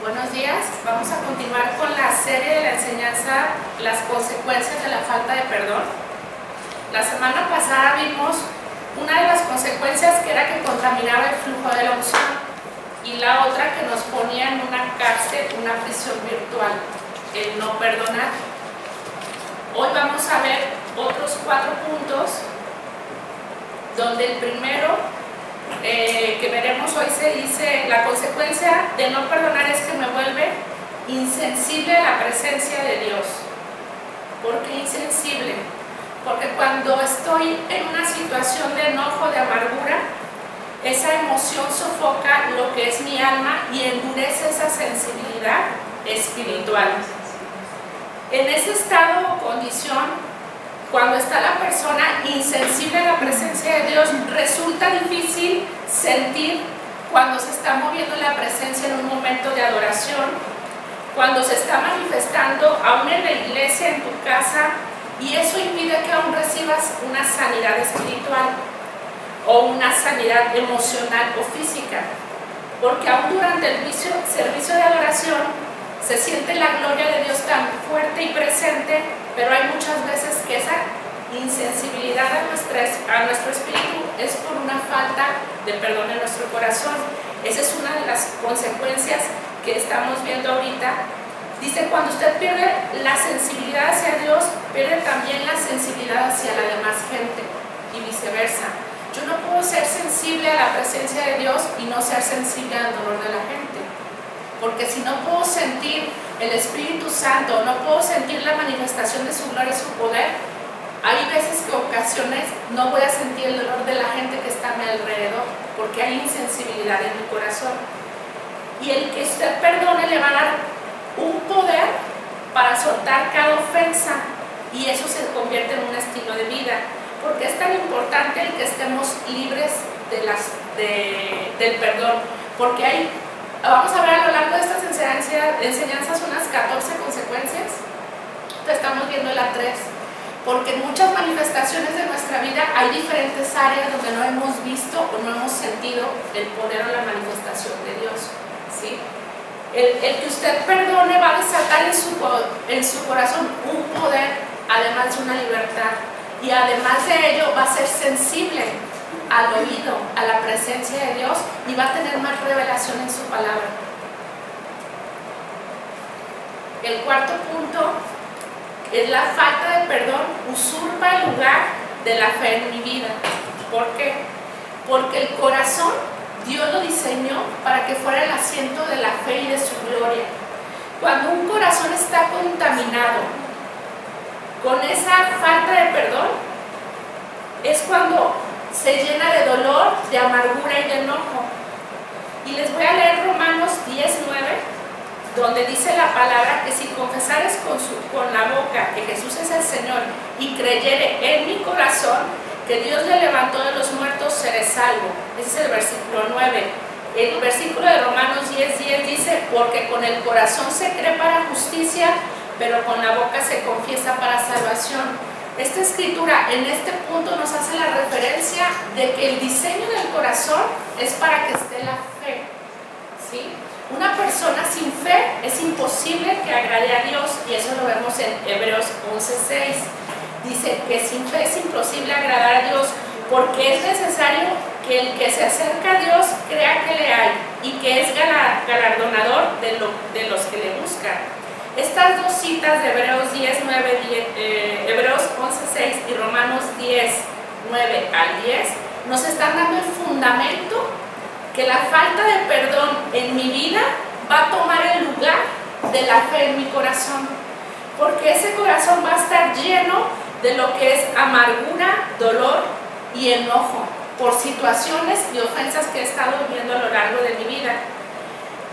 Buenos días, vamos a continuar con la serie de la enseñanza, las consecuencias de la falta de perdón. La semana pasada vimos una de las consecuencias que era que contaminaba el flujo de la unción y la otra que nos ponía en una cárcel, una prisión virtual, el no perdonar. Hoy vamos a ver otros 4 puntos, donde el primero que veremos hoy se dice: la consecuencia de no perdonar es que me vuelve insensible a la presencia de Dios. ¿Por qué insensible? Porque cuando estoy en una situación de enojo, de amargura, esa emoción sofoca lo que es mi alma y endurece esa sensibilidad espiritual. En ese estado o condición, cuando está la persona insensible a la presencia de Dios, resulta difícil sentir cuando se está moviendo la presencia en un momento de adoración, cuando se está manifestando aún en la iglesia, en tu casa, y eso impide que aún recibas una sanidad espiritual o una sanidad emocional o física, porque aún durante el servicio de adoración se siente la gloria de Dios tan fuerte y presente, pero hay muchas veces que esa insensibilidad a nuestro espíritu es por una falta de perdón en nuestro corazón. Esa es una de las consecuencias que estamos viendo ahorita. Dice: cuando usted pierde la sensibilidad hacia Dios, pierde también la sensibilidad hacia la demás gente y viceversa. Yo no puedo ser sensible a la presencia de Dios y no ser sensible al dolor de la gente, porque si no puedo sentir el Espíritu Santo, no puedo sentir la manifestación de su gloria y su poder, hay veces que ocasiones no voy a sentir el dolor de la gente que está a mi alrededor, porque hay insensibilidad en mi corazón. Y el que usted perdone le va a dar un poder para soltar cada ofensa, y eso se convierte en un estilo de vida. Porque es tan importante el que estemos libres del perdón, porque vamos a ver a lo largo de estas enseñanzas unas 14 consecuencias. Estamos viendo la 3, porque en muchas manifestaciones de nuestra vida hay diferentes áreas donde no hemos visto o no hemos sentido el poder o la manifestación de Dios, ¿sí? El que usted perdone va a desatar en su corazón un poder, además de una libertad, y además de ello va a ser sensible al oído, a la presencia de Dios, y va a tener más revelación en su palabra. El cuarto punto es: la falta de perdón usurpa el lugar de la fe en mi vida. ¿Por qué? Porque el corazón Dios lo diseñó para que fuera el asiento de la fe y de su gloria. Cuando un corazón está contaminado con esa falta de perdón, es cuando se llena de dolor, de amargura y de enojo. Y les voy a leer Romanos 10:9, donde dice la palabra que si confesares con la boca que Jesús es el Señor y creyere en mi corazón que Dios le levantó de los muertos, seré salvo. Ese es el versículo 9. El versículo de Romanos 10:10 dice: porque con el corazón se cree para justicia, pero con la boca se confiesa para salvación. Esta escritura en este punto nos hace la referencia de que el diseño del corazón es para que esté la fe, ¿sí? Una persona sin fe es imposible que agrade a Dios, y eso lo vemos en Hebreos 11:6. Dice que sin fe es imposible agradar a Dios, porque es necesario que el que se acerca a Dios crea que le hay y que es galardonador de los que le buscan. Estas dos citas de Hebreos 10:9, Hebreos 11:6 y Romanos 10:9 al 10 nos están dando el fundamento que la falta de perdón en mi vida va a tomar el lugar de la fe en mi corazón, porque ese corazón va a estar lleno de lo que es amargura, dolor y enojo por situaciones y ofensas que he estado viviendo a lo largo de mi vida.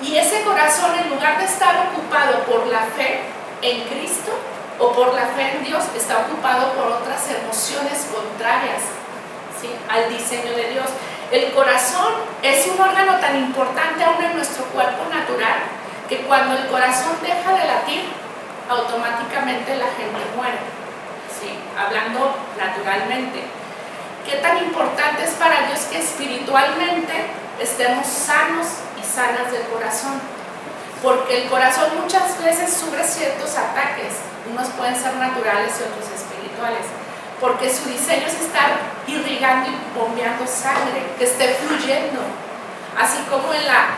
Y ese corazón, en lugar de estar ocupado por la fe en Cristo o por la fe en Dios, está ocupado por otras emociones contrarias, ¿sí?, al diseño de Dios. El corazón es un órgano tan importante aún en nuestro cuerpo natural que cuando el corazón deja de latir, automáticamente la gente muere, ¿sí?, hablando naturalmente. ¿Qué tan importante es para Dios que espiritualmente estemos sanos y sanas del corazón? porque el corazón muchas veces sufre ciertos ataques, unos pueden ser naturales y otros espirituales, porque su diseño es estar irrigando y bombeando sangre, que esté fluyendo. Así como en la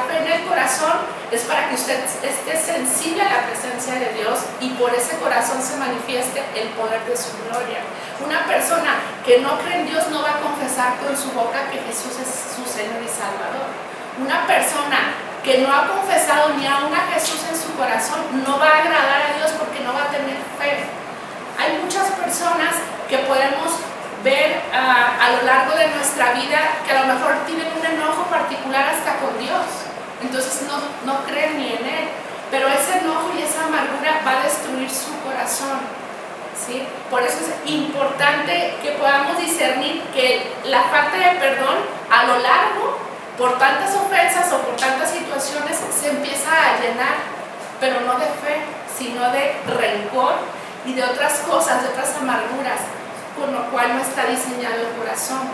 fe en el corazón es para que usted esté sensible a la presencia de Dios y por ese corazón se manifieste el poder de su gloria. Una persona que no cree en Dios no va a confesar con su boca que Jesús es su Señor y Salvador. Una persona que no ha confesado ni aún a Jesús en su corazón no va a agradar a Dios porque no va a tener fe. Hay muchas personas que podemos ver a lo largo de nuestra vida que a lo mejor tienen un enojo particular hasta con Dios, entonces no creen ni en Él, pero ese enojo y esa amargura va a destruir su corazón, ¿sí? Por eso es importante que podamos discernir que la falta de perdón a lo largo, por tantas ofensas o por tantas situaciones, se empieza a llenar, pero no de fe, sino de rencor y de otras cosas, de otras amarguras, con lo cual no está diseñado el corazón.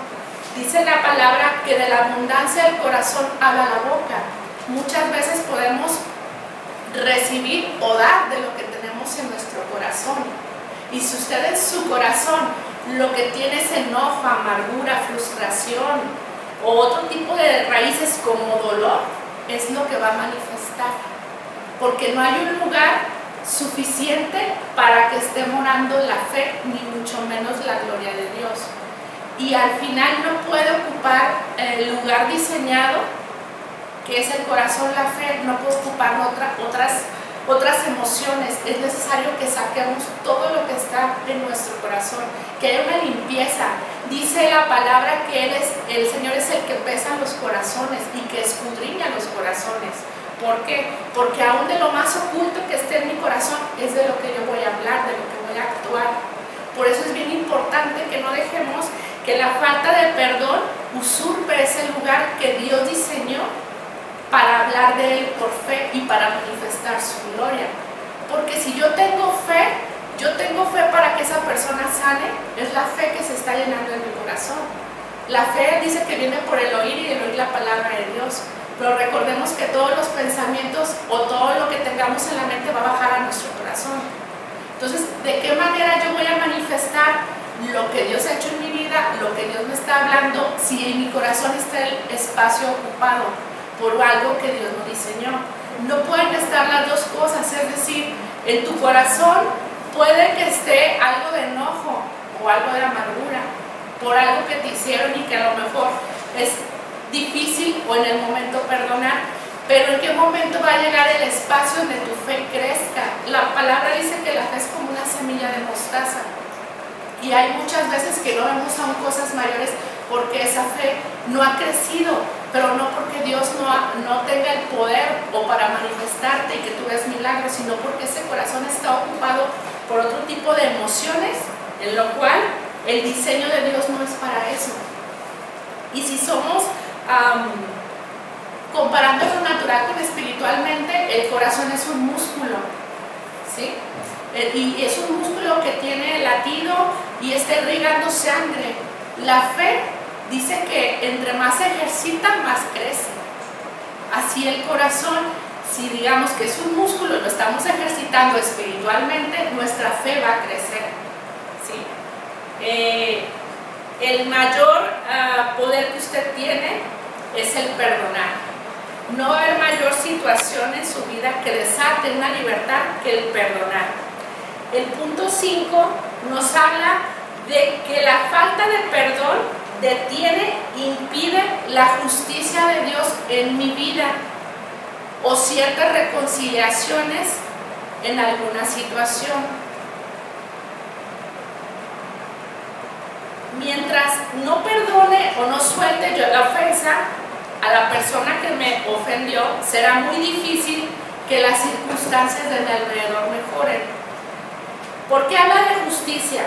Dice la palabra que de la abundancia del corazón habla la boca. Muchas veces podemos recibir o dar de lo que tenemos en nuestro corazón. Y si usted en su corazón lo que tiene es enojo, amargura, frustración o otro tipo de raíces como dolor, es lo que va a manifestar. Porque no hay un lugar suficiente para que esté morando la fe, ni mucho menos la gloria de Dios. Y al final no puede ocupar el lugar diseñado, que es el corazón, la fe, no puede ocupar otras emociones. Es necesario que saquemos todo lo que está en nuestro corazón, que haya una limpieza. Dice la palabra que el Señor es el que pesa los corazones y que escudriña los corazones. ¿Por qué? Porque aún de lo más oculto que esté en mi corazón es de lo que yo voy a hablar, de lo que voy a actuar. Por eso es bien importante que no dejemos que la falta de perdón usurpe ese lugar que Dios diseñó para hablar de Él por fe y para manifestar su gloria. Porque si yo tengo fe para que esa persona sane, es la fe que se está llenando en mi corazón. La fe dice que viene por el oír y el oír la palabra de Dios. Pero recordemos que todos los pensamientos o todo lo que tengamos en la mente va a bajar a nuestro corazón. Entonces, ¿de qué manera yo voy a manifestar lo que Dios ha hecho en mi vida, lo que Dios me está hablando, si en mi corazón está el espacio ocupado por algo que Dios no diseñó? No pueden estar las dos cosas, es decir, en tu corazón puede que esté algo de enojo o algo de amargura por algo que te hicieron y que a lo mejor es difícil o en el momento perdonar, pero en qué momento va a llegar el espacio donde tu fe crezca. La palabra dice que la fe es como una semilla de mostaza y hay muchas veces que no vemos aún cosas mayores porque esa fe no ha crecido, pero no porque Dios no tenga el poder o para manifestarte y que tú veas milagros, sino porque ese corazón está ocupado por otro tipo de emociones, en lo cual el diseño de Dios no es para eso. Y si somos comparando lo natural con espiritualmente, el corazón es un músculo, ¿sí? Y es un músculo que tiene latido y está irrigando sangre. La fe dice que entre más se ejercita, más crece. Así el corazón, si digamos que es un músculo y lo estamos ejercitando espiritualmente, nuestra fe va a crecer, ¿sí? El mayor poder que usted tiene es el perdonar. No va a haber mayor situación en su vida que desate una libertad que el perdonar. El punto 5 nos habla de que la falta de perdón detiene, impide la justicia de Dios en mi vida o ciertas reconciliaciones en alguna situación. Mientras no perdone o no suelte yo la ofensa a la persona que me ofendió, será muy difícil que las circunstancias de mi alrededor mejoren. ¿Por qué habla de justicia?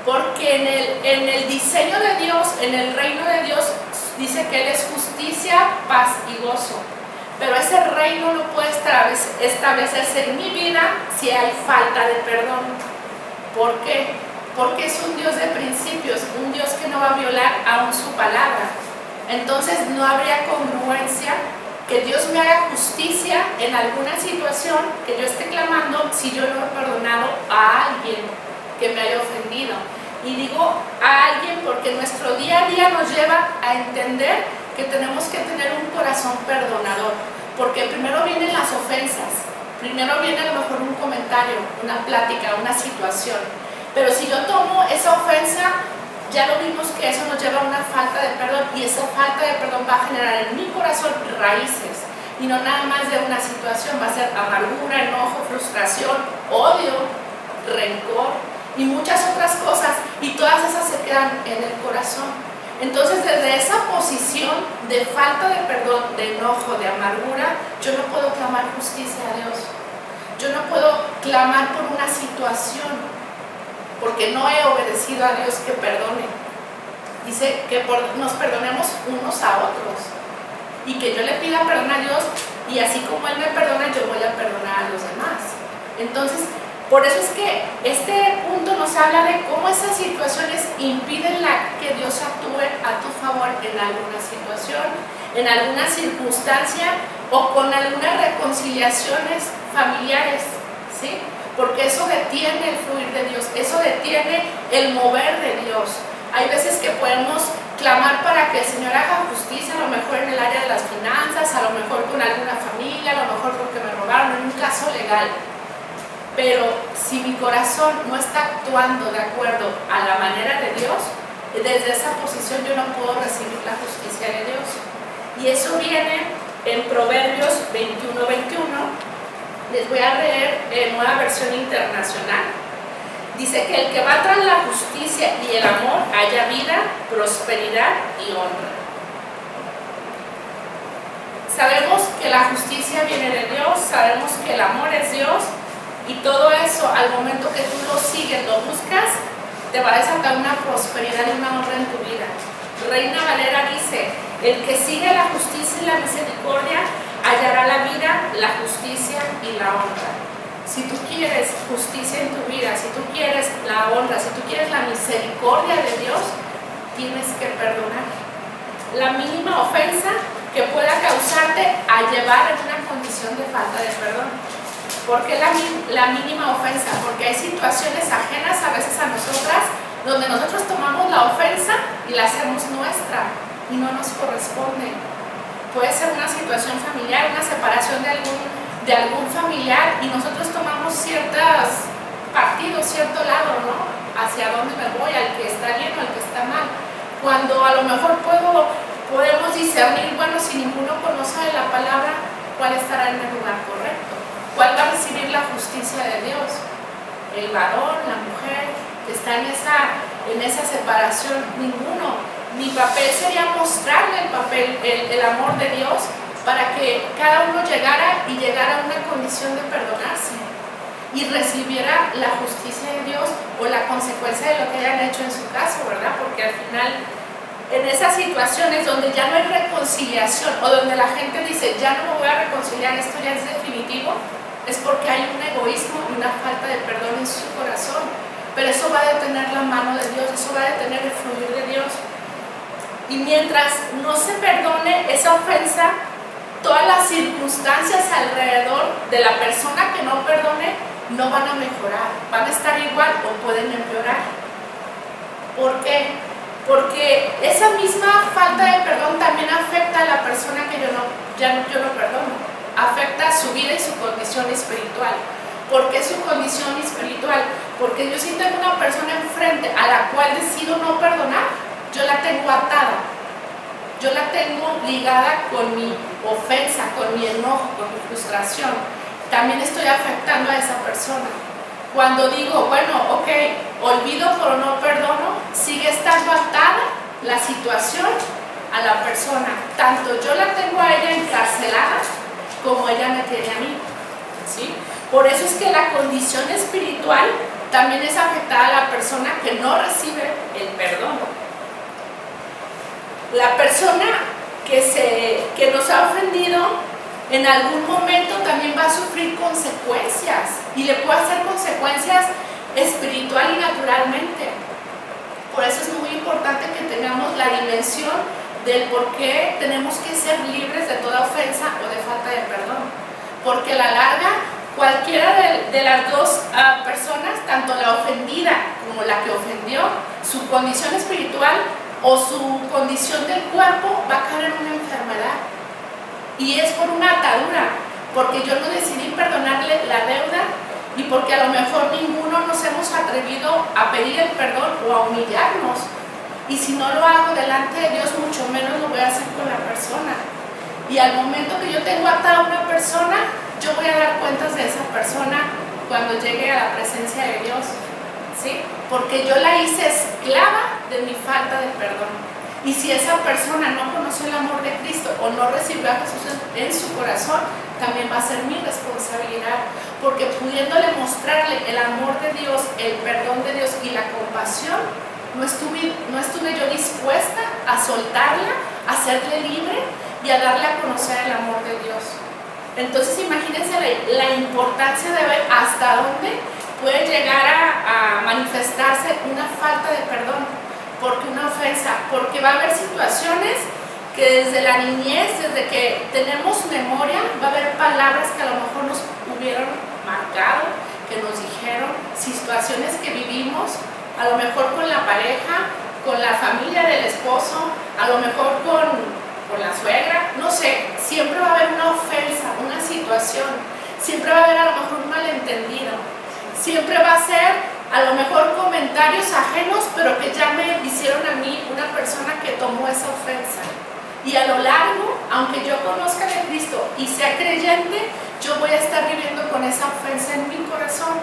Porque en el diseño de Dios, en el reino de Dios, dice que Él es justicia, paz y gozo. Pero ese reino no puede establecerse en mi vida si hay falta de perdón. ¿Por qué? Porque es un Dios de principios, un Dios que no va a violar aún su palabra. Entonces no habría congruencia que Dios me haga justicia en alguna situación que yo esté clamando si yo no he perdonado a alguien que me haya ofendido. Y digo a alguien porque nuestro día a día nos lleva a entender que tenemos que tener un corazón perdonador, porque primero vienen las ofensas, primero viene a lo mejor un comentario, una plática, una situación, pero si yo tomo esa ofensa, ya lo vimos que eso nos lleva a una falta de perdón, y esa falta de perdón va a generar en mi corazón raíces, y no nada más de una situación, va a ser amargura, enojo, frustración, odio, rencor y muchas otras cosas, y todas esas se quedan en el corazón. Entonces, desde esa posición de falta de perdón, de enojo, de amargura, yo no puedo clamar justicia a Dios. Yo no puedo clamar por una situación, porque no he obedecido a Dios que perdone. Dice que nos perdonemos unos a otros, y que yo le pida perdón a Dios, y así como Él me perdona, yo voy a perdonar a los demás. Entonces, por eso es que este punto nos habla de cómo esas situaciones impiden que Dios actúe a tu favor en alguna situación, en alguna circunstancia o con algunas reconciliaciones familiares, ¿sí? Porque eso detiene el fluir de Dios, eso detiene el mover de Dios. Hay veces que podemos clamar para que el Señor haga justicia, a lo mejor en el área de las finanzas, a lo mejor con alguna familia, a lo mejor porque me robaron, en un caso legal. Pero si mi corazón no está actuando de acuerdo a la manera de Dios, desde esa posición yo no puedo recibir la justicia de Dios. Y eso viene en Proverbios 21:21. Les voy a leer en Nueva Versión Internacional. Dice que el que va tras la justicia y el amor halla vida, prosperidad y honra. Sabemos que la justicia viene de Dios, sabemos que el amor es Dios, y todo eso, al momento que tú lo sigues, lo buscas, te va a desatar una prosperidad y una honra en tu vida. Reina Valera dice: el que sigue la justicia y la misericordia hallará la vida, la justicia y la honra. Si tú quieres justicia en tu vida, si tú quieres la honra, si tú quieres la misericordia de Dios, tienes que perdonar. La mínima ofensa que pueda causarte a llevar en una condición de falta de perdón. ¿Por qué la mínima ofensa? Porque hay situaciones ajenas a veces a nosotras, donde nosotros tomamos la ofensa y la hacemos nuestra y no nos corresponde. Puede ser una situación familiar, una separación de algún familiar, y nosotros tomamos ciertos partidos, cierto lado, ¿no? Hacia dónde me voy, al que está bien o al que está mal. Cuando a lo mejor podemos discernir, bueno, si ninguno conoce de la palabra, ¿cuál estará en el lugar correcto? ¿Cuál va a recibir la justicia de Dios? ¿El varón, la mujer que está en esa separación? Ninguno. Mi papel sería mostrarle el amor de Dios, para que cada uno llegara a una condición de perdonarse y recibiera la justicia de Dios o la consecuencia de lo que hayan hecho en su caso, ¿verdad? Porque al final, en esas situaciones donde ya no hay reconciliación, o donde la gente dice, ya no me voy a reconciliar, esto ya es definitivo, es porque hay un egoísmo y una falta de perdón en su corazón. Pero eso va a detener la mano de Dios, eso va a detener el fluir de Dios. Y mientras no se perdone esa ofensa, todas las circunstancias alrededor de la persona que no perdone no van a mejorar, van a estar igual o pueden empeorar. ¿Por qué? Porque esa misma falta de perdón también afecta a la persona que yo no perdono. Afecta su vida y su condición espiritual. ¿Por qué su condición espiritual? Porque yo si tengo una persona enfrente a la cual decido no perdonar, yo la tengo atada, yo la tengo ligada con mi ofensa, con mi enojo, con mi frustración. También estoy afectando a esa persona. Cuando digo, bueno, ok, olvido pero no perdono, sigue estando atada la situación a la persona. Tanto yo la tengo a ella encarcelada, como ella me tiene a mí, ¿sí? Por eso es que la condición espiritual también es afectada a la persona que no recibe el perdón. La persona que nos ha ofendido en algún momento también va a sufrir consecuencias, y le puede hacer consecuencias espiritual y naturalmente. Por eso es muy importante que tengamos la dimensión del por qué tenemos que ser libres de toda ofensa o de falta de perdón. Porque a la larga, cualquiera de las dos personas, tanto la ofendida como la que ofendió, su condición espiritual o su condición del cuerpo va a caer en una enfermedad. Y es por una atadura, porque yo no decidí perdonarle la deuda y porque a lo mejor ninguno nos hemos atrevido a pedir el perdón o a humillarnos. Y si no lo hago delante de Dios, mucho menos lo voy a hacer con la persona. Y al momento que yo tengo atada a una persona, yo voy a dar cuentas de esa persona cuando llegue a la presencia de Dios, ¿sí? Porque yo la hice esclava de mi falta de perdón. Y si esa persona no conoció el amor de Cristo o no recibió a Jesús en su corazón, también va a ser mi responsabilidad, porque pudiéndole mostrarle el amor de Dios, el perdón de Dios y la compasión, no estuve yo dispuesta a soltarla, a hacerle libre y a darle a conocer el amor de Dios. Entonces imagínense la importancia de ver hasta dónde puede llegar a manifestarse una falta de perdón, porque una ofensa, porque va a haber situaciones que desde la niñez, desde que tenemos memoria, va a haber palabras que a lo mejor nos hubieron marcado, que nos dijeron, situaciones que vivimos, a lo mejor con la pareja, con la familia del esposo, a lo mejor con la suegra, no sé, siempre va a haber una ofensa, una situación, siempre va a haber a lo mejor un malentendido, siempre va a ser a lo mejor comentarios ajenos, pero que ya me hicieron a mí una persona que tomó esa ofensa. Y a lo largo, aunque yo conozca de Cristo y sea creyente, yo voy a estar viviendo con esa ofensa en mi corazón.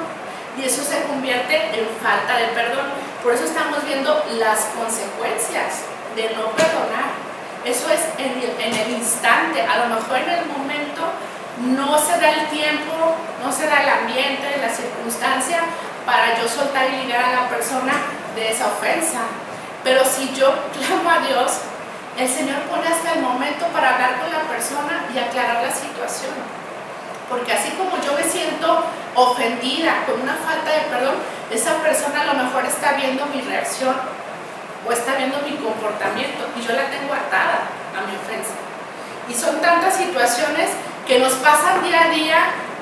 Y eso se convierte en falta de perdón. Por eso estamos viendo las consecuencias de no perdonar. Eso es en el instante, a lo mejor en el momento no se da el tiempo, no se da el ambiente, la circunstancia para yo soltar y ligar a la persona de esa ofensa. Pero si yo clamo a Dios, el Señor pone hasta el momento para hablar con la persona y aclarar la situación. Porque así como yo me siento ofendida con una falta de perdón, esa persona a lo mejor está viendo mi reacción o está viendo mi comportamiento y yo la tengo atada a mi ofensa. Y son tantas situaciones que nos pasan día a día,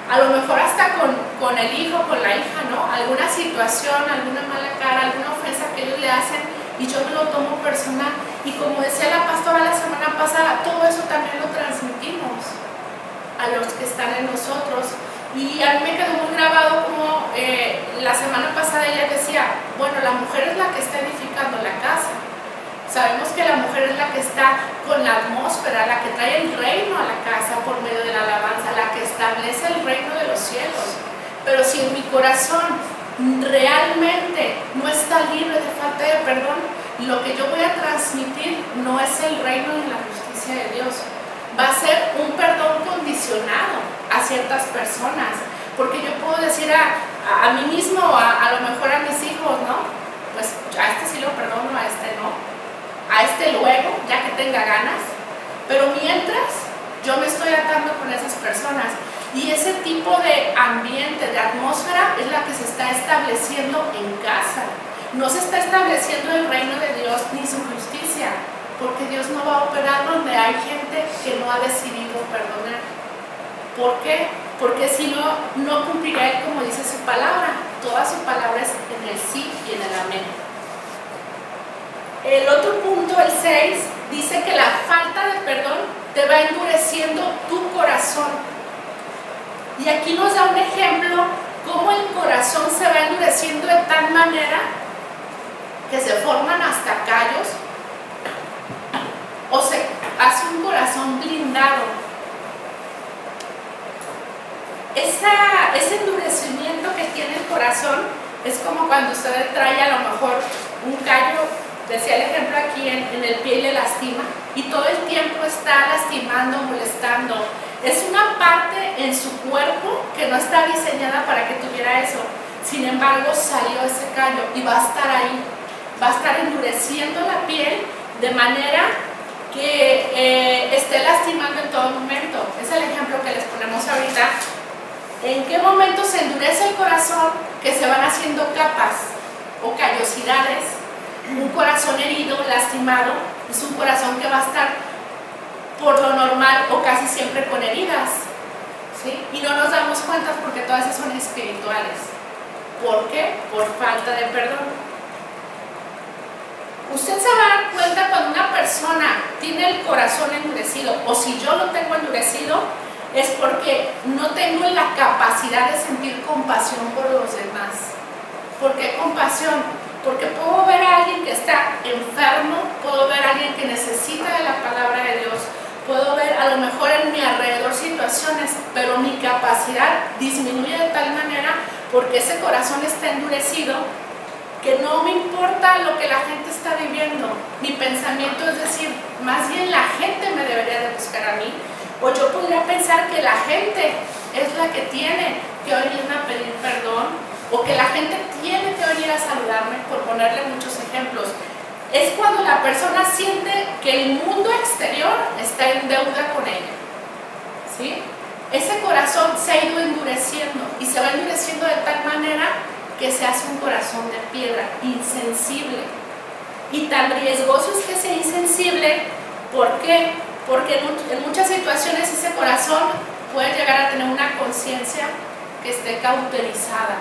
a lo mejor hasta con el hijo, con la hija, ¿no? Alguna situación, alguna mala cara, alguna ofensa que ellos le hacen y yo me lo tomo personal. Y como decía la pastora la semana pasada, todo eso también lo transmitimos a los que están en nosotros. Y a mí me quedó muy grabado como la semana pasada ella decía, bueno, la mujer es la que está edificando la casa. Sabemos que la mujer es la que está con la atmósfera, la que trae el reino a la casa por medio de la alabanza, la que establece el reino de los cielos. Pero si en mi corazón realmente no está libre de falta de perdón, lo que yo voy a transmitir no es el reino ni la justicia de Dios. Va a ser un perdón condicionado a ciertas personas, porque yo puedo decir a mí mismo, a lo mejor a mis hijos, ¿no? Pues a este sí lo perdono, a este no, a este luego, ya que tenga ganas, pero mientras yo me estoy atando con esas personas, y ese tipo de ambiente, de atmósfera es la que se está estableciendo en casa. No se está estableciendo el reino de Dios ni su justicia, porque Dios no va a operar donde hay gente que no ha decidido perdonar. ¿Por qué? Porque si no, no cumplirá Él como dice su palabra. Toda su palabra es en el sí y en el amén. El otro punto, el 6, dice que la falta de perdón te va endureciendo tu corazón. Y aquí nos da un ejemplo cómo el corazón se va endureciendo de tal manera que se forman hasta callos o se hace un corazón blindado. Ese endurecimiento que tiene el corazón es como cuando usted trae a lo mejor un callo, decía el ejemplo aquí, en el pie y le lastima, y todo el tiempo está lastimando, molestando. Es una parte en su cuerpo que no está diseñada para que tuviera eso. Sin embargo, salió ese callo y va a estar ahí. Va a estar endureciendo la piel de manera que esté lastimando en todo momento. Es el ejemplo que les ponemos ahorita. ¿En qué momento se endurece el corazón? Que se van haciendo capas o callosidades, un corazón herido, lastimado, Es un corazón que va a estar por lo normal o casi siempre con heridas, ¿sí? Y no nos damos cuenta porque todas esas son espirituales. ¿Por qué? Por falta de perdón. Usted se va a dar cuenta cuando una persona tiene el corazón endurecido, o si yo lo tengo endurecido, es porque no tengo la capacidad de sentir compasión por los demás. ¿Por qué compasión? Porque puedo ver a alguien que está enfermo, puedo ver a alguien que necesita de la palabra de Dios, puedo ver a lo mejor en mi alrededor situaciones, pero mi capacidad disminuye de tal manera porque ese corazón está endurecido que no me importa lo que la gente está viviendo. Mi pensamiento es decir, más bien la gente me debería de buscar a mí, o yo podría pensar que la gente es la que tiene que venirme a pedir perdón, o que la gente tiene que venir a saludarme, por ponerle muchos ejemplos. Es cuando la persona siente que el mundo exterior está en deuda con ella, ¿sí? Ese corazón se ha ido endureciendo y se va endureciendo de tal manera que se hace un corazón de piedra, insensible. Y tan riesgoso es que sea insensible. ¿Por qué? Porque en muchas situaciones ese corazón puede llegar a tener una conciencia que esté cauterizada,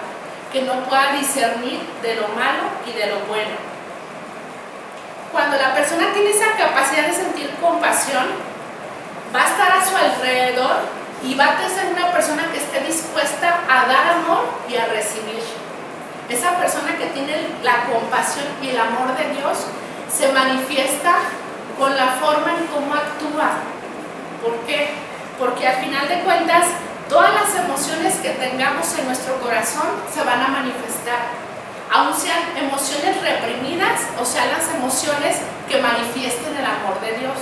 que no pueda discernir de lo malo y de lo bueno. Cuando la persona tiene esa capacidad de sentir compasión, va a estar a su alrededor y va a ser una persona que esté dispuesta a dar amor y a recibir. Esa persona que tiene la compasión y el amor de Dios se manifiesta con la forma en cómo actúa. ¿Por qué? Porque al final de cuentas, todas las emociones que tengamos en nuestro corazón se van a manifestar, aun sean emociones reprimidas o sean las emociones que manifiesten el amor de Dios.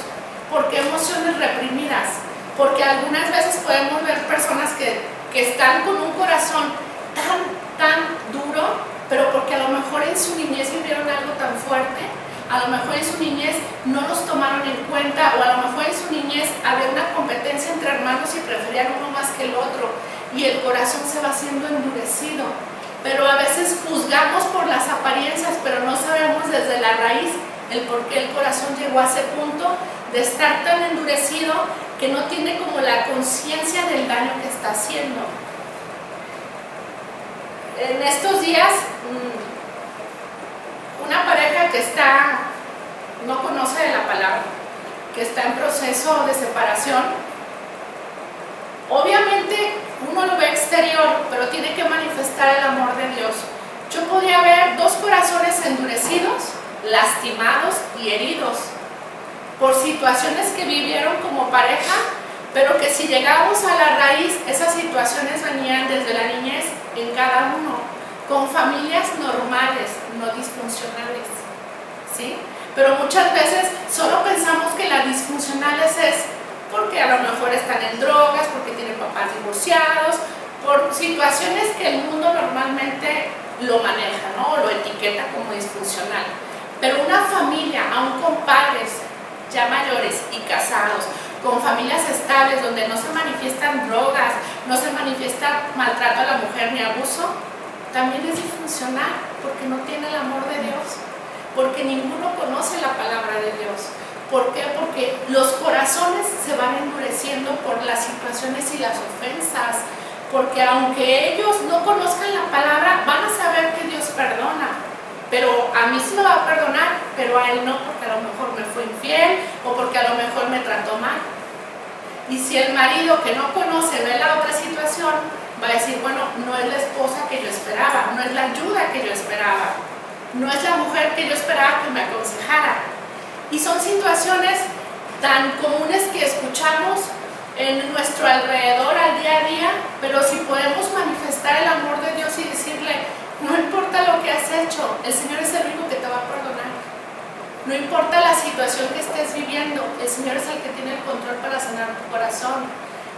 ¿Por qué emociones reprimidas? Porque algunas veces podemos ver personas que están con un corazón tan duro, pero porque a lo mejor en su niñez vivieron algo tan fuerte, a lo mejor en su niñez no los tomaron en cuenta, o a lo mejor en su niñez había una competencia entre hermanos y preferían uno más que el otro, y el corazón se va haciendo endurecido. Pero a veces juzgamos por las apariencias, pero no sabemos desde la raíz el por qué el corazón llegó a ese punto de estar tan endurecido que no tiene como la conciencia del daño que está haciendo. En estos días, una pareja que no conoce de la palabra, que está en proceso de separación, obviamente uno lo ve exterior, pero tiene que manifestar el amor de Dios. Yo podía ver dos corazones endurecidos, lastimados y heridos por situaciones que vivieron como pareja, pero que si llegábamos a la raíz, esas situaciones venían desde la niñez en cada uno, con familias normales, no disfuncionales, ¿sí? Pero muchas veces solo pensamos que las disfuncionales es porque a lo mejor están en drogas, porque tienen papás divorciados, por situaciones que el mundo normalmente lo maneja, ¿no? O lo etiqueta como disfuncional. Pero una familia, aún con padres ya mayores y casados, con familias estables donde no se manifiestan drogas, no se manifiesta maltrato a la mujer ni abuso, también es disfuncional porque no tiene el amor de Dios, porque ninguno conoce la palabra de Dios. ¿Por qué? Porque los corazones se van endureciendo por las situaciones y las ofensas, porque aunque ellos no conozcan la palabra, van a saber que Dios perdona. Pero a mí sí me va a perdonar, pero a él no, porque a lo mejor me fue infiel o porque a lo mejor me trató mal. Y si el marido que no conoce ve la otra situación, va a decir, bueno, no es la esposa que yo esperaba, no es la ayuda que yo esperaba, no es la mujer que yo esperaba que me aconsejara. Y son situaciones tan comunes que escuchamos en nuestro alrededor al día a día, pero si podemos manifestar el amor de Dios y decirle, no importa lo que has hecho, el Señor es el único que te va a perdonar. No importa la situación que estés viviendo, el Señor es el que tiene el control para sanar tu corazón.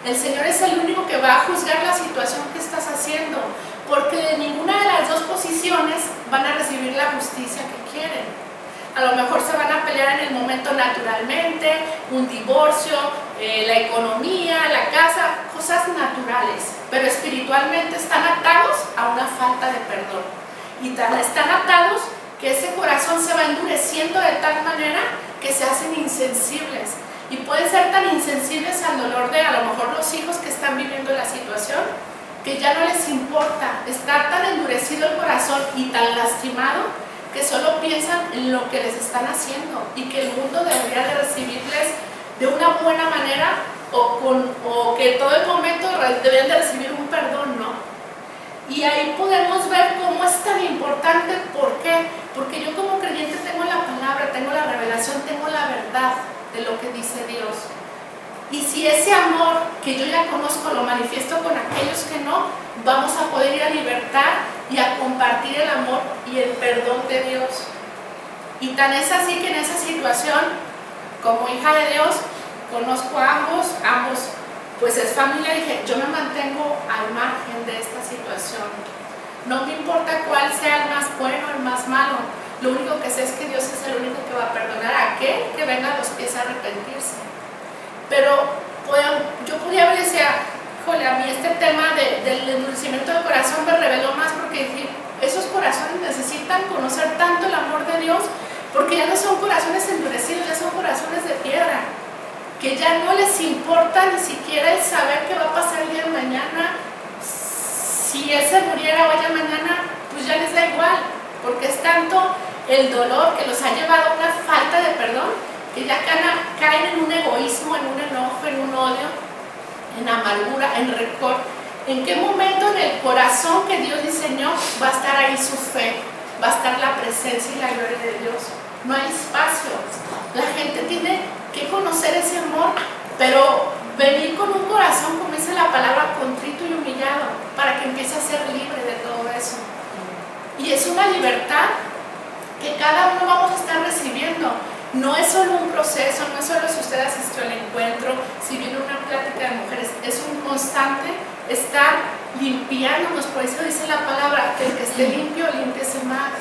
El Señor es el único que va a juzgar la situación que estás haciendo, porque de ninguna de las dos posiciones van a recibir la justicia que quieren. A lo mejor se van a pelear en el momento naturalmente, un divorcio, la economía, la casa, cosas naturales, pero espiritualmente están atados a una falta de perdón. Y están atados que ese corazón se va endureciendo de tal manera que se hacen insensibles. Y pueden ser tan insensibles al dolor de a lo mejor los hijos que están viviendo la situación, que ya no les importa. Está tan endurecido el corazón y tan lastimado que solo piensan en lo que les están haciendo y que el mundo debería de recibirles de una buena manera o que todo el momento deberían de recibir un perdón, ¿no? Y ahí podemos ver cómo es tan importante. ¿Por qué? Porque yo como creyente tengo la palabra, tengo la revelación, tengo la verdad de lo que dice Dios. Y si ese amor que yo ya conozco lo manifiesto con aquellos que no, vamos a poder ir a libertar y a compartir el amor y el perdón de Dios. Y tan es así que en esa situación, como hija de Dios, conozco a ambos pues es familia. Dije, yo me mantengo al margen de esta situación. No me importa cuál sea el más bueno o el más malo. Lo único que sé es que Dios es el único que va a perdonar a aquel que venga a los pies a arrepentirse. Pero yo podía ver y decía, híjole, a mí este tema del endurecimiento del corazón me reveló más, porque dije, esos corazones necesitan conocer tanto el amor de Dios, porque ya no son corazones endurecidos, ya son corazones de piedra, que ya no les importa ni siquiera el saber qué va a pasar el día de mañana. Si él se muriera hoy o mañana, pues ya les da igual, porque es tanto el dolor que los ha llevado a una falta de perdón, que ya caen en un egoísmo, en un enojo, en un odio, en amargura, en rencor. ¿En qué momento en el corazón que Dios diseñó va a estar ahí su fe? Va a estar la presencia y la gloria de Dios. No hay espacio. La gente tiene que conocer ese amor, pero venir con un corazón, como dice la palabra, contrito y humillado, para que empiece a ser libre de todo eso. Y es una libertad que cada uno vamos a estar recibiendo. No es solo un proceso, no es solo si usted asistió al encuentro, si viene una plática de mujeres, es un constante estar limpiándonos. Por eso dice la palabra, que el que esté limpio, límpiese más.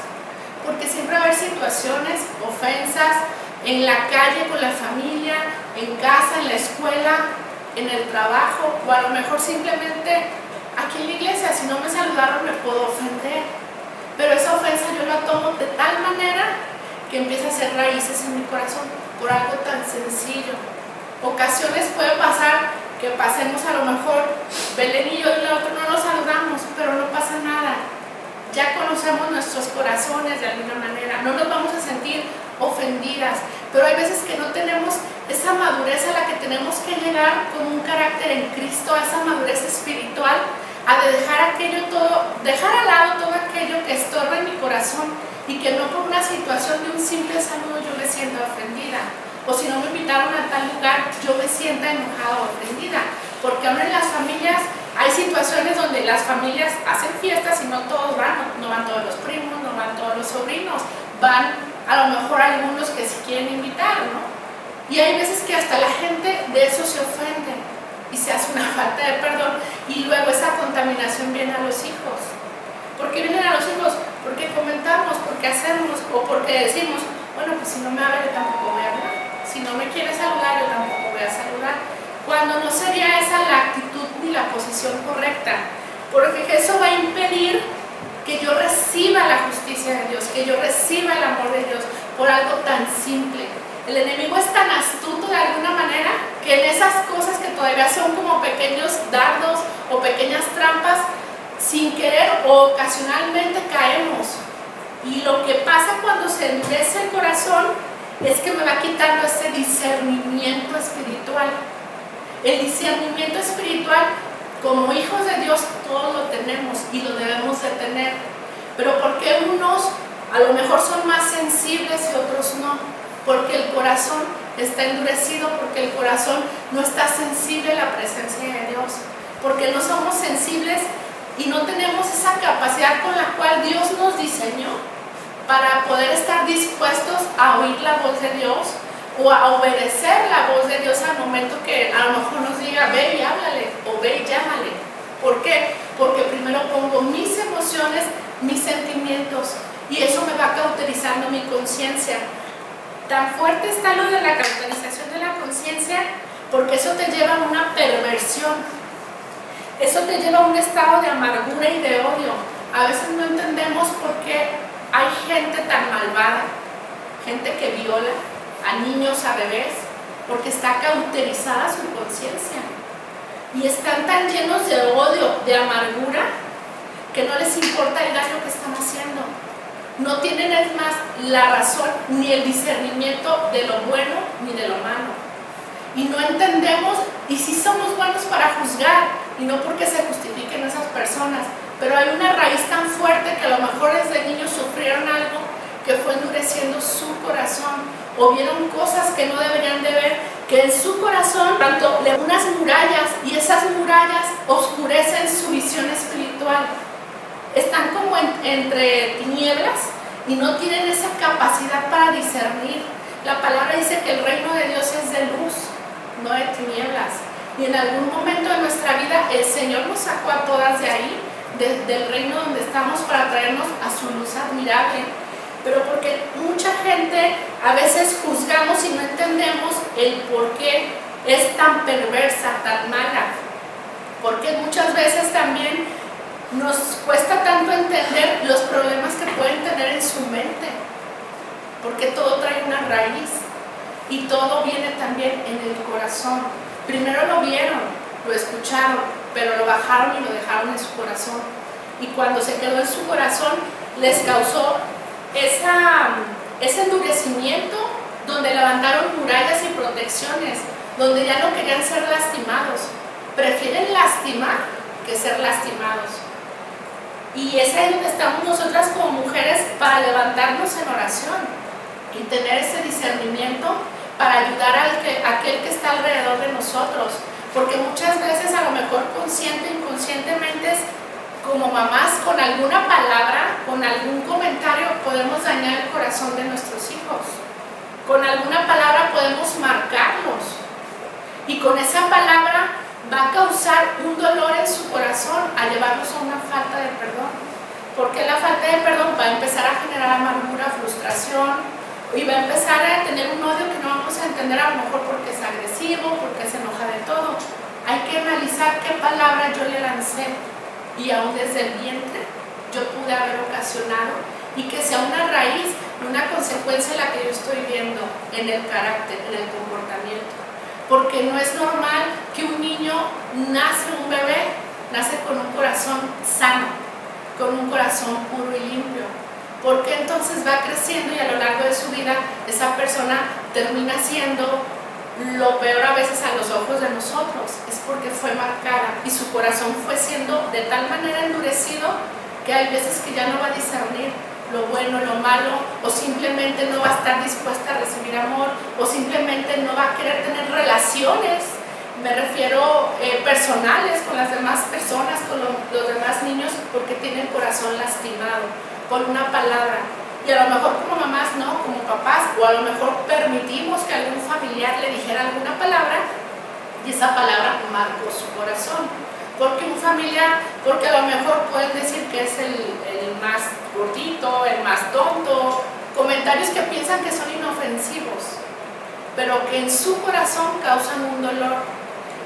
Porque siempre va a haber situaciones, ofensas, en la calle, con la familia, en casa, en la escuela, en el trabajo, o a lo mejor simplemente aquí en la iglesia, si no me saludaron me puedo ofender. Pero esa ofensa yo la tomo de tal manera que empieza a hacer raíces en mi corazón por algo tan sencillo. Ocasiones puede pasar que pasemos a lo mejor Belén y yo y el otro no nos saludamos, pero no pasa nada. Ya conocemos nuestros corazones de alguna manera, no nos vamos a sentir ofendidas, pero hay veces que no tenemos esa madurez a la que tenemos que llegar con un carácter en Cristo, a esa madurez espiritual, a de dejar aquello todo, dejar al lado todo aquello que estorba en mi corazón, y que no por una situación de un simple saludo yo me siento ofendida, o si no me invitaron a tal lugar yo me sienta enojada o ofendida, porque aún en las familias hay situaciones donde las familias hacen fiestas y no todos van, no van todos los primos, no van todos los sobrinos, van a lo mejor algunos que sí quieren invitar, ¿no? Y hay veces que hasta la gente de eso se ofende y se hace una falta de perdón, y luego esa contaminación viene a los hijos. ¿Por qué vienen a los hijos? Porque comentamos, porque hacemos, o porque decimos, bueno, pues si no me habla yo tampoco voy a hablar, si no me quiere saludar yo tampoco voy a saludar, cuando no sería esa la actitud ni la posición correcta, porque eso va a impedir que yo reciba la justicia de Dios, que yo reciba el amor de Dios por algo tan simple. El enemigo es tan astuto de alguna manera que en esas cosas que todavía son como pequeños dardos o pequeñas trampas, sin querer o ocasionalmente caemos. Y lo que pasa cuando se endurece el corazón es que me va quitando ese discernimiento espiritual. El discernimiento espiritual, como hijos de Dios, todos lo tenemos y lo debemos de tener. Pero ¿por qué unos a lo mejor son más sensibles y otros no? Porque el corazón está endurecido, porque el corazón no está sensible a la presencia de Dios, porque no somos sensibles y no tenemos esa capacidad con la cual Dios nos diseñó para poder estar dispuestos a oír la voz de Dios o a obedecer la voz de Dios al momento que a lo mejor nos diga ve y háblale o ve y llámale. ¿Por qué? Porque primero pongo mis emociones, mis sentimientos, y eso me va cauterizando mi conciencia. Tan fuerte está lo de la cauterización de la conciencia, porque eso te lleva a una perversión, eso te lleva a un estado de amargura y de odio. A veces no entendemos por qué hay gente tan malvada, gente que viola, a niños, a bebés, porque está cauterizada su conciencia. Y están tan llenos de odio, de amargura, que no les importa el daño que están haciendo. No tienen, es más, la razón ni el discernimiento de lo bueno ni de lo malo. Y no entendemos, y sí somos buenos para juzgar, y no porque se justifiquen esas personas, pero hay una raíz tan fuerte que a lo mejor desde niños sufrieron algo que fue endureciendo su corazón, o vieron cosas que no deberían de ver, que en su corazón, tanto unas murallas, y esas murallas oscurecen su visión espiritual. Están como entre tinieblas y no tienen esa capacidad para discernir. La palabra dice que el reino de Dios es de luz, no de tinieblas. Y en algún momento de nuestra vida el Señor nos sacó a todas de ahí, del reino donde estamos, para traernos a su luz admirable. Pero porque mucha gente a veces juzgamos y no entendemos el por qué es tan perversa, tan mala. Porque muchas veces también nos cuesta tanto entender los problemas que pueden tener en su mente. Porque todo trae una raíz y todo viene también en el corazón. Primero lo vieron, lo escucharon, pero lo bajaron y lo dejaron en su corazón. Y cuando se quedó en su corazón, les causó ese endurecimiento, donde levantaron murallas y protecciones, donde ya no querían ser lastimados. Prefieren lastimar que ser lastimados. Y es ahí donde estamos nosotras como mujeres, para levantarnos en oración y tener ese discernimiento para ayudar a aquel que está alrededor de nosotros. Porque muchas veces, a lo mejor consciente o inconscientemente, como mamás, con alguna palabra, con algún comentario, podemos dañar el corazón de nuestros hijos. Con alguna palabra podemos marcarlos. Y con esa palabra va a causar un dolor en su corazón, a llevarnos a una falta de perdón. Porque la falta de perdón va a empezar a generar amargura, frustración, y va a empezar a tener un odio que no vamos a entender, a lo mejor porque es agresivo, porque se enoja de todo. Hay que analizar qué palabra yo le lancé, y aún desde el vientre yo pude haber ocasionado, y que sea una raíz, una consecuencia la que yo estoy viendo en el carácter, en el comportamiento. Porque no es normal que un niño nace, un bebé, nace con un corazón sano, con un corazón puro y limpio. Porque entonces va creciendo y a lo largo de su vida esa persona termina siendo lo peor a veces a los ojos de nosotros. Es porque fue marcada y su corazón fue siendo de tal manera endurecido que hay veces que ya no va a discernir lo bueno, lo malo, o simplemente no va a estar dispuesta a recibir amor, o simplemente no va a querer tener relaciones, me refiero personales, con las demás personas, con los demás niños, porque tiene el corazón lastimado por una palabra. Y a lo mejor como mamás no, como papás, o a lo mejor permitimos que algún familiar le dijera alguna palabra, y esa palabra marcó su corazón. Porque un familiar, porque a lo mejor pueden decir que es el más gordito, el más tonto, comentarios que piensan que son inofensivos, pero que en su corazón causan un dolor,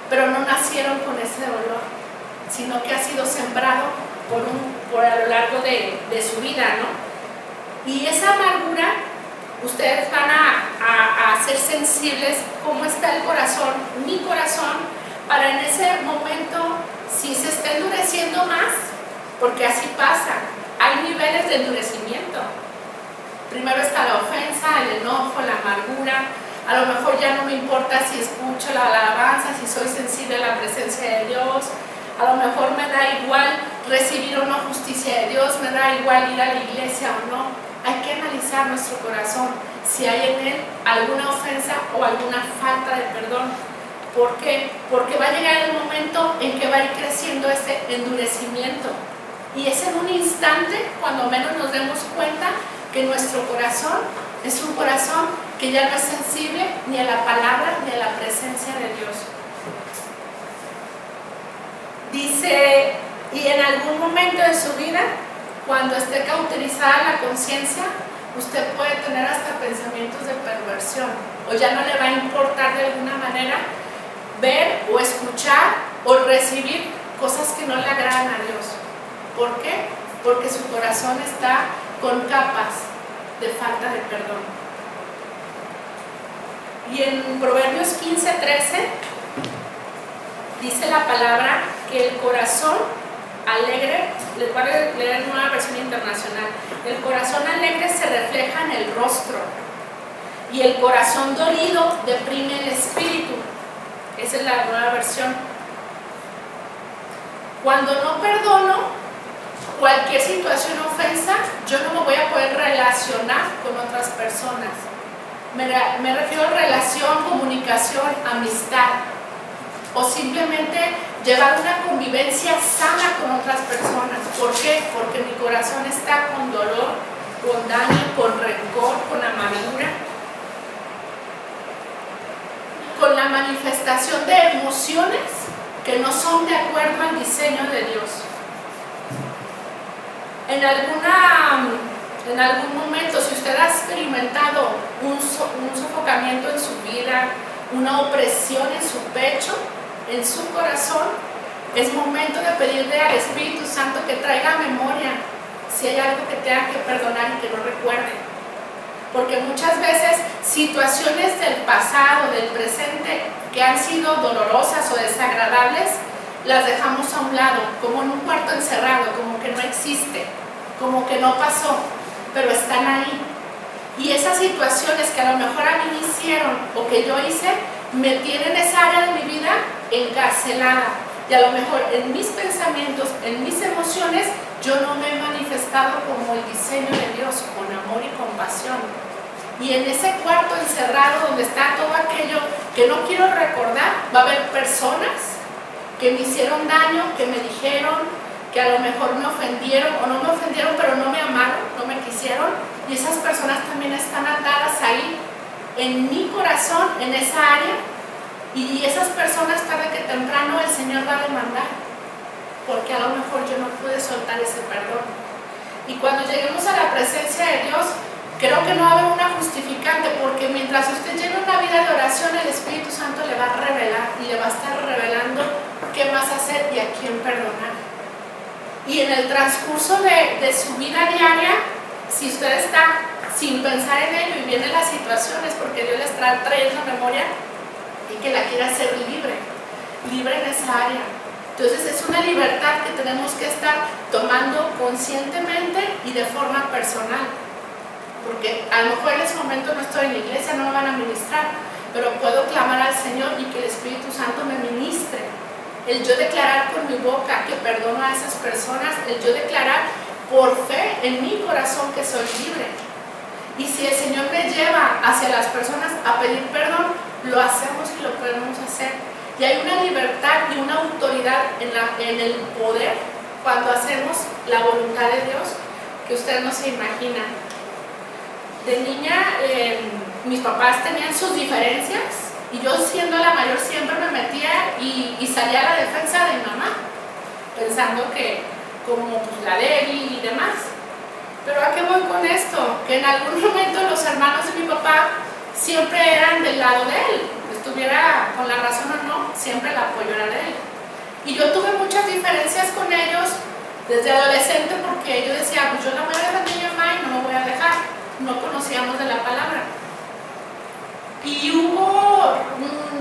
pero no nacieron con ese dolor, sino que ha sido sembrado por a lo largo de su vida, ¿no? Y esa amargura, ustedes van a ser sensibles cómo está el corazón, mi corazón, para en ese momento, si se está endureciendo más, porque así pasa, hay niveles de endurecimiento. Primero está la ofensa, el enojo, la amargura. A lo mejor ya no me importa si escucho la alabanza, si soy sensible a la presencia de Dios. A lo mejor me da igual recibir o no justicia de Dios, me da igual ir a la iglesia o no. Hay que analizar nuestro corazón, si hay en él alguna ofensa o alguna falta de perdón. ¿Por qué? Porque va a llegar el momento en que va a ir creciendo ese endurecimiento. Y es en un instante, cuando menos nos demos cuenta, que nuestro corazón es un corazón que ya no es sensible ni a la palabra ni a la presencia de Dios. Dice, y en algún momento de su vida, cuando esté cauterizada la conciencia, usted puede tener hasta pensamientos de perversión, o ya no le va a importar de alguna manera ver o escuchar o recibir cosas que no le agradan a Dios. ¿Por qué? Porque su corazón está con capas de falta de perdón. Y en Proverbios 15:13 dice la palabra que el corazón alegre, les voy a leer en una versión internacional, el corazón alegre se refleja en el rostro y el corazón dolido deprime el espíritu. Esa es la nueva versión. Cuando no perdono cualquier situación o ofensa, yo no me voy a poder relacionar con otras personas. Me refiero a relación, comunicación, amistad, o simplemente llevar una convivencia sana con otras personas. ¿Por qué? Porque mi corazón está con dolor, con daño, con rencor, con amargura, con la manifestación de emociones que no son de acuerdo al diseño de Dios. En algún momento, si usted ha experimentado un sofocamiento en su vida, una opresión en su pecho, en su corazón, es momento de pedirle al Espíritu Santo que traiga a memoria si hay algo que tenga que perdonar y que no recuerde. Porque muchas veces situaciones del pasado, del presente, que han sido dolorosas o desagradables, las dejamos a un lado, como en un cuarto encerrado, como que no existe, como que no pasó, pero están ahí. Y esas situaciones que a lo mejor a mí me hicieron o que yo hice, me tienen esa área de mi vida encarcelada. Y a lo mejor en mis pensamientos, en mis emociones, yo no me he manifestado como el diseño de Dios, con amor y compasión. Y en ese cuarto encerrado donde está todo aquello que no quiero recordar, va a haber personas que me hicieron daño, que me dijeron, que a lo mejor me ofendieron o no me ofendieron, pero no me amaron, no me quisieron. Y esas personas también están atadas ahí, en mi corazón, en esa área. Y esas personas, tarde que temprano, el Señor va a demandar, porque a lo mejor yo no pude soltar ese perdón. Y cuando lleguemos a la presencia de Dios, creo que no va a haber una justificante, porque mientras usted lleve una vida de oración, el Espíritu Santo le va a revelar y le va a estar revelando qué más hacer y a quién perdonar. Y en el transcurso de su vida diaria, si usted está sin pensar en ello y vienen las situaciones, porque Dios le está trayendo memoria y que la quiere hacer libre en esa área. Entonces es una libertad que tenemos que estar tomando conscientemente y de forma personal. Porque a lo mejor en ese momento no estoy en la iglesia, no me van a ministrar, pero puedo clamar al Señor y que el Espíritu Santo me ministre. El yo declarar con mi boca que perdono a esas personas, el yo declarar por fe en mi corazón que soy libre. Y si el Señor me lleva hacia las personas a pedir perdón, lo hacemos y lo podemos hacer. Y hay una libertad y una autoridad en el poder cuando hacemos la voluntad de Dios que usted no se imagina. De niña, mis papás tenían sus diferencias y yo, siendo la mayor, siempre me metía y salía a la defensa de mi mamá, pensando que como pues, la débil y demás. Pero ¿a qué voy con esto? Que en algún momento los hermanos de mi papá siempre eran del lado de él, estuviera con la razón o no, siempre el apoyo era de él. Y yo tuve muchas diferencias con ellos desde adolescente, porque yo decía, pues yo la voy a dejar de mi mamá y no me voy a dejar. No conocíamos de la palabra. Y hubo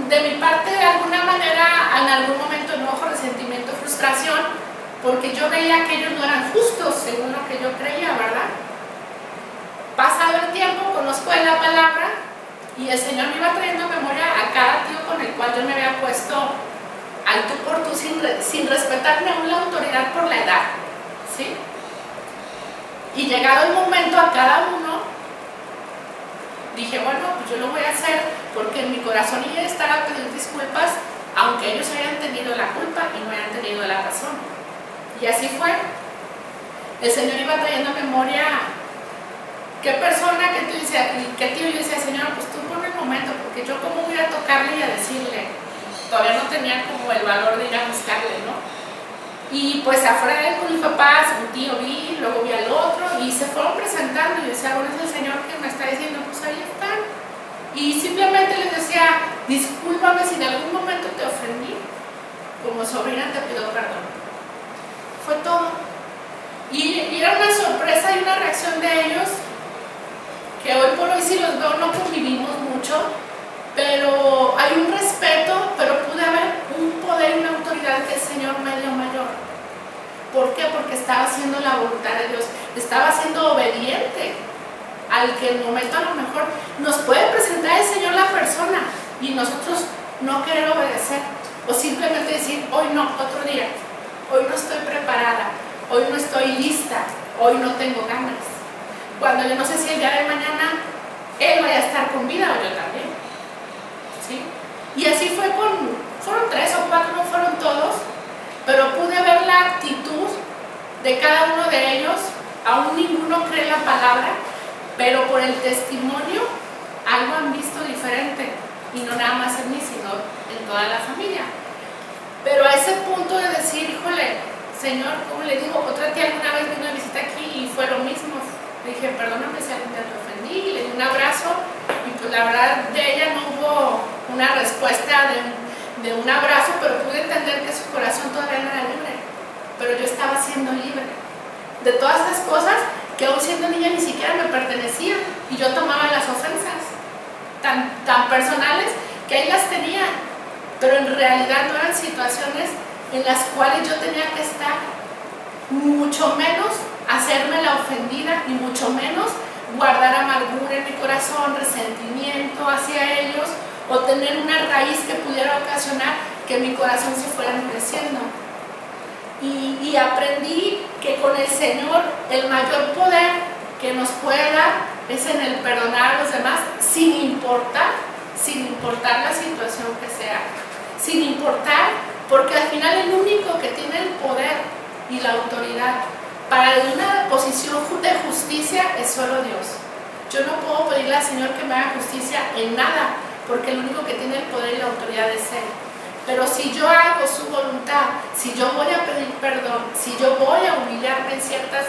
de mi parte, de alguna manera, en algún momento enojo, resentimiento, frustración, porque yo veía que ellos no eran justos según lo que yo creía, ¿verdad? Pasado el tiempo, conozco de la palabra y el Señor me iba trayendo a memoria a cada tío con el cual yo me había puesto al tú por tú, sin respetarme aún la autoridad por la edad, ¿sí? Y llegado el momento a cada uno, dije, bueno, pues yo lo voy a hacer, porque en mi corazón iba a estar a pedir disculpas, aunque ellos hayan tenido la culpa y no hayan tenido la razón. Y así fue. El Señor iba trayendo a memoria qué persona, que tú dices, qué tío. Yo decía, Señor, pues tú pon el momento, porque yo cómo voy a tocarle y a decirle. Todavía no tenía como el valor de ir a buscarle, ¿no? Y pues afuera de él con mis papás, un tío vi, luego vi al otro, y se fueron presentando. Y yo decía, bueno, es el Señor que me está diciendo, pues ahí están. Y simplemente les decía, discúlpame si en algún momento te ofendí, como sobrina te pido perdón. Fue todo. Y era una sorpresa y una reacción de ellos, que hoy por hoy, si los veo, no convivimos mucho, pero hay un respeto, pero pude haber un poder y una autoridad que el Señor me dio mayor. ¿Por qué? Porque estaba haciendo la voluntad de Dios, estaba siendo obediente al que en el momento a lo mejor nos puede presentar el Señor la persona y nosotros no querer obedecer, o simplemente decir, hoy no, otro día, hoy no estoy preparada, hoy no estoy lista, hoy no tengo ganas, cuando yo no sé si el día de mañana Él vaya a estar con vida o yo también, ¿sí? Y así fue fueron 3 o 4, no fueron todos, pero pude ver la actitud de cada uno de ellos. Aún ninguno cree la palabra, pero por el testimonio algo han visto diferente, y no nada más en mí, sino en toda la familia. Pero a ese punto de decir, híjole, Señor, ¿cómo le digo? Otra tía alguna vez vino a visitar aquí y fue lo mismo. Le dije, perdóname si algún día te ofendí, y le di un abrazo, y pues la verdad de ella no hubo una respuesta de un abrazo, pero pude entender que su corazón todavía no era libre, pero yo estaba siendo libre de todas esas cosas que aún siendo niña ni siquiera me pertenecían, y yo tomaba las ofensas tan personales que ahí las tenía, pero en realidad no eran situaciones en las cuales yo tenía que estar, mucho menos hacerme la ofendida, y mucho menos guardar amargura en mi corazón, resentimiento hacia ellos, o tener una raíz que pudiera ocasionar que mi corazón se fuera endureciendo. Y aprendí que con el Señor el mayor poder que nos puede dar es en el perdonar a los demás, sin importar la situación que sea, sin importar, porque al final el único que tiene el poder y la autoridad para una posición de justicia es solo Dios. Yo no puedo pedirle al Señor que me haga justicia en nada, porque el único que tiene el poder y la autoridad es Él. Pero si yo hago su voluntad, si yo voy a pedir perdón, si yo voy a humillarme en ciertas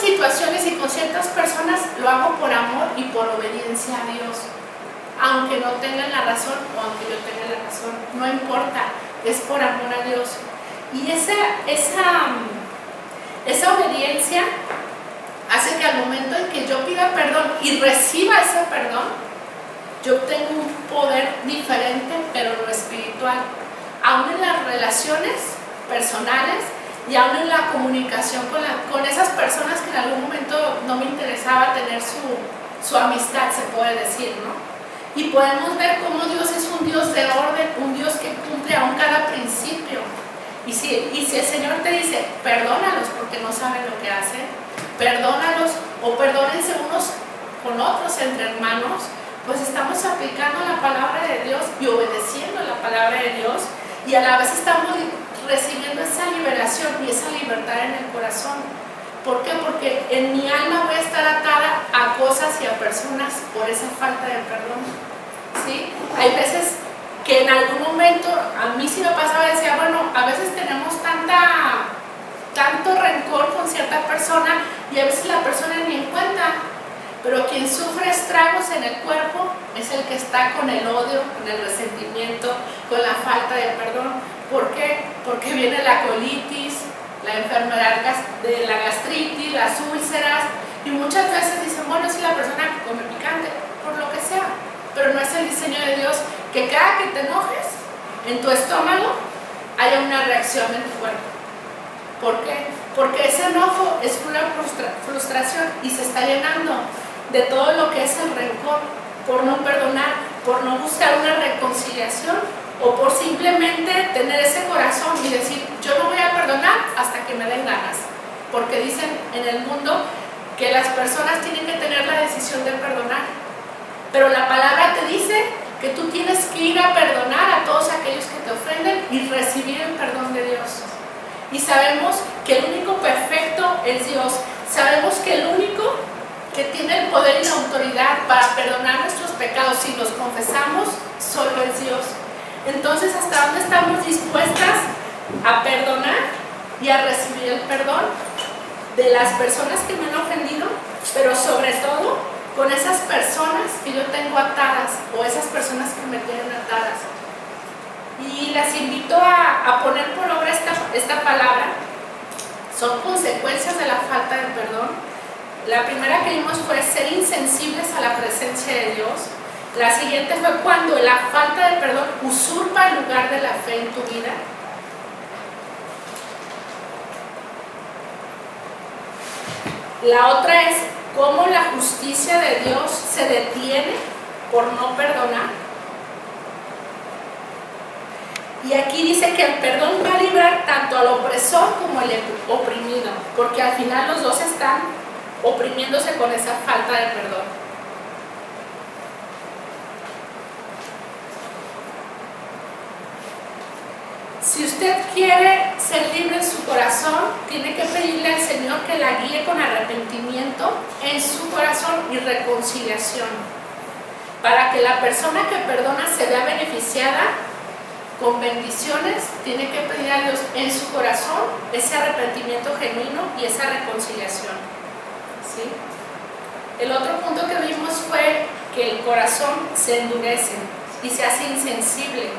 situaciones y con ciertas personas, lo hago por amor y por obediencia a Dios. Aunque no tengan la razón o aunque yo tenga la razón, no importa, es por amor a Dios. Y esa obediencia hace que al momento en que yo pida perdón y reciba ese perdón, yo tengo un poder diferente, pero no espiritual, aún en las relaciones personales y aún en la comunicación con esas personas que en algún momento no me interesaba tener su amistad, se puede decir, ¿no? Y podemos ver cómo Dios es un Dios de orden, un Dios que cumple aún cada principio. Y si el Señor te dice, perdónalos porque no saben lo que hacen, perdónalos, o perdónense unos con otros entre hermanos, pues estamos aplicando la palabra de Dios y obedeciendo la palabra de Dios, y a la vez estamos recibiendo esa liberación y esa libertad en el corazón. ¿Por qué? Porque en mi alma voy a estar atada a cosas y a personas por esa falta de perdón, ¿sí? Hay veces que en algún momento, a mí sí me pasaba, decía, bueno, a veces tenemos tanto rencor con cierta persona y a veces la persona ni en cuenta, pero quien sufre estragos en el cuerpo es el que está con el odio, con el resentimiento, con la falta de perdón. ¿Por qué? Porque viene la colitis, la enfermedad de la gastritis, las úlceras, y muchas veces dicen, bueno, es la persona que come picante, por lo que sea, pero no es el diseño de Dios que cada que te enojes en tu estómago haya una reacción en tu cuerpo. ¿Por qué? Porque ese enojo es una frustración y se está llenando de todo lo que es el rencor, por no perdonar, por no buscar una reconciliación, o por simplemente tener ese corazón y decir, yo no voy a perdonar hasta que me den ganas, porque dicen en el mundo que las personas tienen que tener la decisión de perdonar, pero la palabra te dice que tú tienes que ir a perdonar a todos aquellos que te ofenden y recibir el perdón de Dios. Y sabemos que el único perfecto es Dios, sabemos que el único que tiene el poder y la autoridad para perdonar nuestros pecados si los confesamos, solo es Dios. Entonces, ¿hasta dónde estamos dispuestas a perdonar y a recibir el perdón de las personas que me han ofendido, pero sobre todo con esas personas que yo tengo atadas o esas personas que me tienen atadas? Y las invito a poner por obra esta palabra. Son consecuencias de la falta de perdón. La primera que vimos fue ser insensibles a la presencia de Dios. La siguiente fue cuando la falta de perdón usurpa el lugar de la fe en tu vida. La otra es cómo la justicia de Dios se detiene por no perdonar. Y aquí dice que el perdón va a librar tanto al opresor como al oprimido, porque al final los dos están oprimiéndose con esa falta de perdón. Si usted quiere ser libre en su corazón, tiene que pedirle al Señor que la guíe con arrepentimiento en su corazón y reconciliación, para que la persona que perdona se vea beneficiada con bendiciones. Tiene que pedir a Dios en su corazón ese arrepentimiento genuino y esa reconciliación, ¿sí? El otro punto que vimos fue que el corazón se endurece y se hace insensible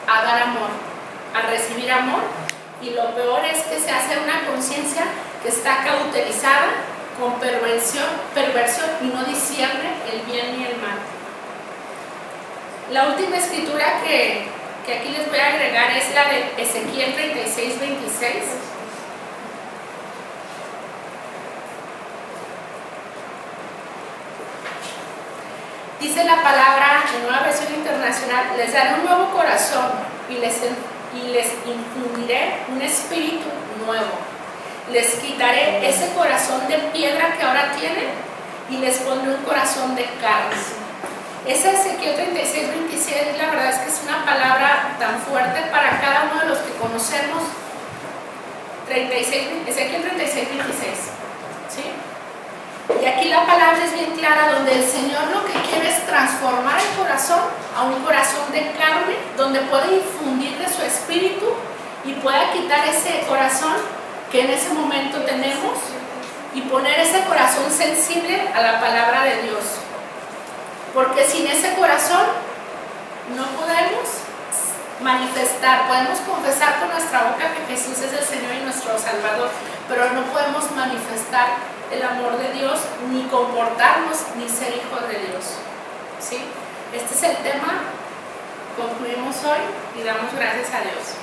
a dar amor, a recibir amor, y lo peor es que se hace una conciencia que está cauterizada con perversión y no discierne el bien ni el mal. La última escritura que aquí les voy a agregar es la de Ezequiel 36:26. Dice la palabra en Nueva Versión Internacional: les daré un nuevo corazón y les infundiré un espíritu nuevo. Les quitaré ese corazón de piedra que ahora tienen y les pondré un corazón de carne. Esa Ezequiel 36:26, la verdad es que es una palabra tan fuerte para cada uno de los que conocemos. Ezequiel 36:26, ¿sí? Y aquí la palabra es bien clara, donde el Señor lo que quiere es transformar el corazón a un corazón de carne, donde puede infundirle su espíritu y pueda quitar ese corazón que en ese momento tenemos y poner ese corazón sensible a la palabra de Dios. Porque sin ese corazón no podemos manifestar, podemos confesar con nuestra boca que Jesús es el Señor y nuestro Salvador, pero no podemos manifestar el amor de Dios, ni comportarnos, ni ser hijos de Dios, ¿sí? Este es el tema. Concluimos hoy y damos gracias a Dios.